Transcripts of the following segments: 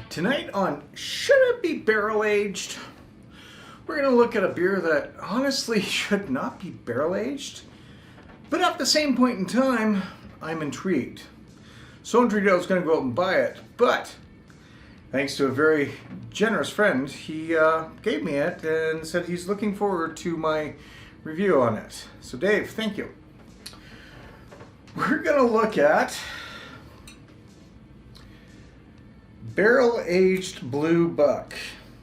Tonight on Should It Be Barrel Aged? We're going to look at a beer that honestly should not be barrel aged, but at the same point in time, I'm intrigued. So intrigued I was going to go out and buy it, but thanks to a very generous friend, he gave me it and said he's looking forward to my review on it. So Dave, thank you. We're going to look at Barrel Aged Blue Buck,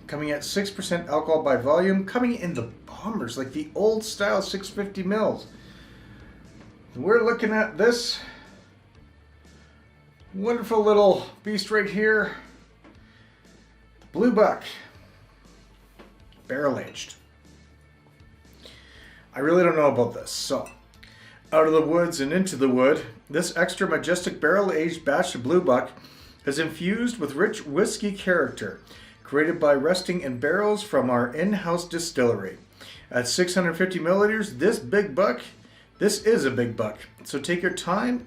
coming at 6% alcohol by volume, coming in the bombers, like the old style 650 mils. We're looking at this wonderful little beast right here, Blue Buck, barrel aged. I really don't know about this, so out of the woods and into the wood, this extra majestic barrel aged batch of Blue Buck is infused with rich whiskey character, created by resting in barrels from our in-house distillery. At 650 milliliters, this is a big buck. So take your time.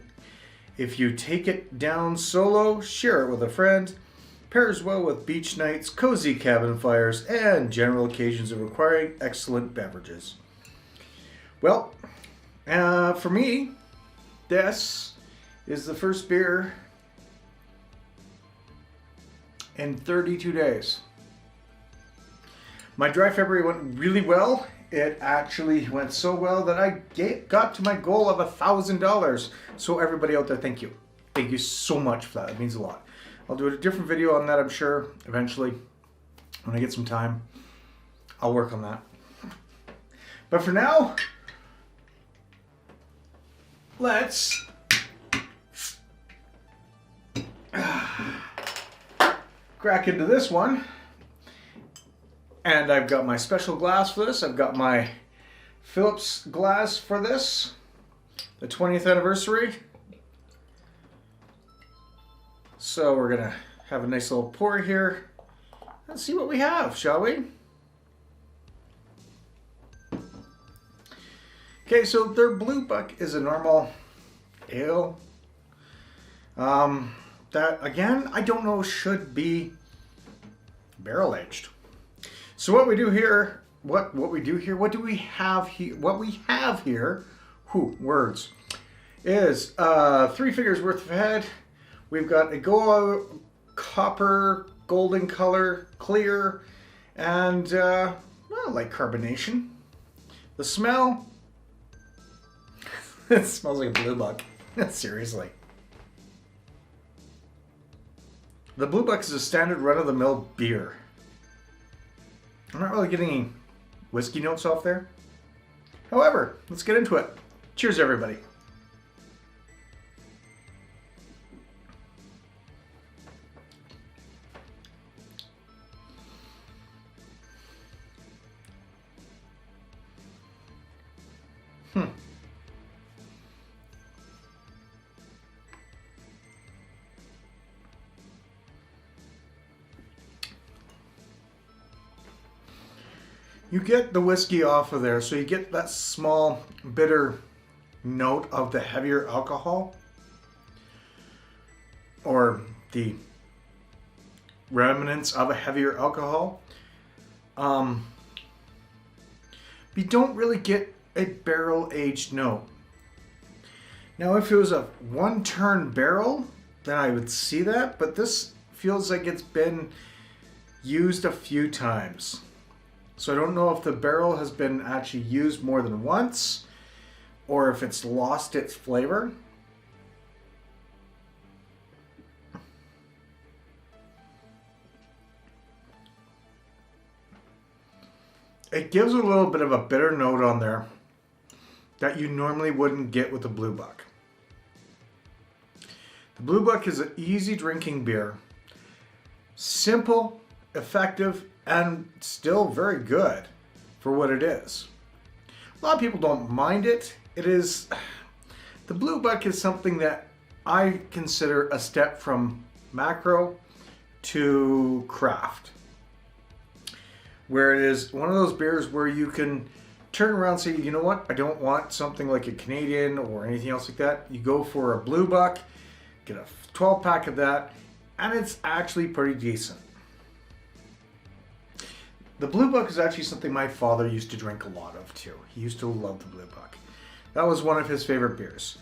If you take it down solo, share it with a friend. Pairs well with beach nights, cozy cabin fires, and general occasions of requiring excellent beverages. Well, for me, this is the first beer in 32 days. My dry February went really well. It actually went so well that I got to my goal of $1,000. So everybody out there, thank you. Thank you so much for that. It means a lot. I'll do a different video on that, I'm sure, eventually. When I get some time, I'll work on that. But for now, let's crack into this one. And I've got my special glass for this. I've got my Phillips glass for this, the 20th anniversary. So we're gonna have a nice little pour here and see what we have, shall we? Okay, so their Blue Buck is a normal ale. That again, I don't know, should be barrel aged. So what we do here, what do we have here? What we have here, words, is 3 figures worth of head. We've got a gold, copper, golden color, clear, and well, like carbonation. The smell, it smells like a Blue Buck. Seriously. The Blue Buck is a standard run-of-the-mill beer. I'm not really getting any whiskey notes off there. However, let's get into it. Cheers, everybody. You get the whiskey off of there, so you get that small bitter note of the heavier alcohol, or the remnants of a heavier alcohol. You don't really get a barrel-aged note. Now, if it was a one-turn barrel, then I would see that, but this feels like it's been used a few times. So I don't know if the barrel has been actually used more than once, or if it's lost its flavor. It gives a little bit of a bitter note on there that you normally wouldn't get with the Blue Buck. The Blue Buck is an easy drinking beer. Simple, effective, and still very good for what it is. A lot of people don't mind it. The Blue Buck is something that I consider a step from macro to craft. where it is one of those beers where you can turn around and say, you know what, I don't want something like a Canadian or anything else like that. You go for a Blue Buck, get a 12 pack of that, and it's actually pretty decent. The Blue Buck is actually something my father used to drink a lot of too. He used to love the Blue Buck. That was one of his favorite beers.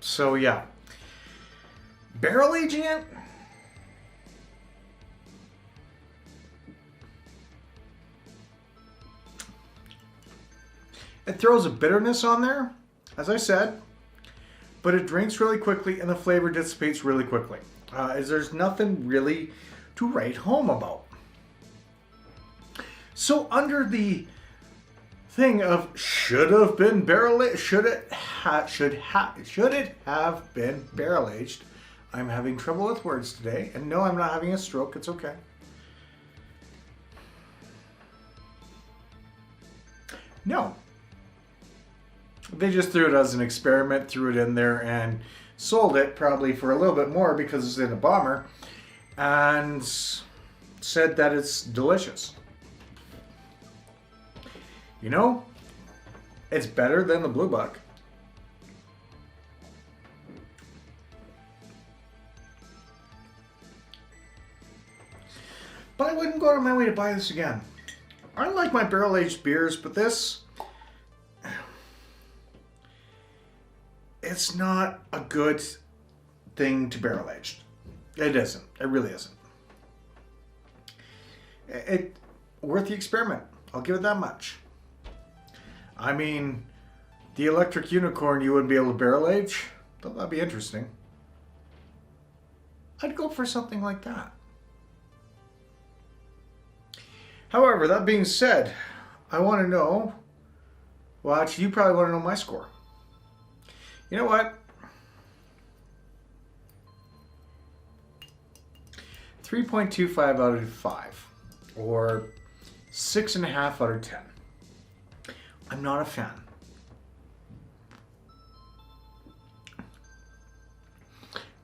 So yeah. Barrel aging it? It throws a bitterness on there, as I said, but it drinks really quickly and the flavor dissipates really quickly. There's nothing really to write home about. So under the thing of should have been barrel aged, should it have been barrel aged? I'm having trouble with words today, and no, I'm not having a stroke. It's okay. No. They just threw it as an experiment, threw it in there, and sold it probably for a little bit more because it's in a bomber, and said that it's delicious. You know, it's better than the Blue Buck. But I wouldn't go out of my way to buy this again. I like my barrel-aged beers, but this, it's not a good thing to barrel-aged. It isn't. It really isn't. It worth the experiment. I'll give it that much. I mean, the Electric Unicorn you wouldn't be able to barrel-age. Thought that'd be interesting. I'd go for something like that. However, that being said, I want to know, well, actually, you probably want to know my score. You know what? 3.25 out of 5, or 6.5 out of 10. I'm not a fan.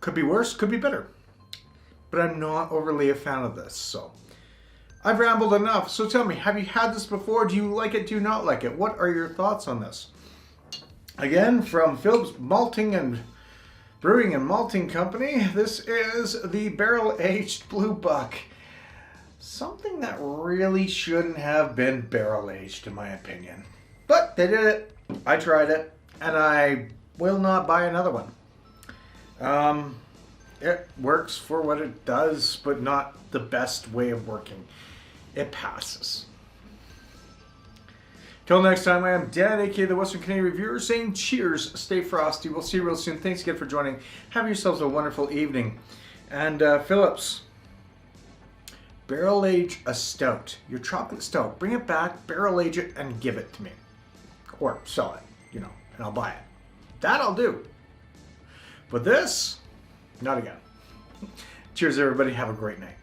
Could be worse, could be better. But I'm not overly a fan of this, so. I've rambled enough, so tell me, have you had this before? Do you like it? Do you not like it? What are your thoughts on this? Again, from Phillips Malting and Brewing and Malting Company, this is the barrel-aged Blue Buck. Something that really shouldn't have been barrel-aged, in my opinion. But they did it. I tried it, and I will not buy another one. It works for what it does, but not the best way of working. It passes. Till next time, I am Dan, aka the Western Canadian Reviewer, saying cheers, stay frosty. We'll see you real soon. Thanks again for joining. Have yourselves a wonderful evening. And Phillips, barrel age a stout, your chocolate stout. Bring it back, barrel age it, and give it to me. Or sell it, you know, and I'll buy it. That I'll do. But this, not again. Cheers, everybody. Have a great night.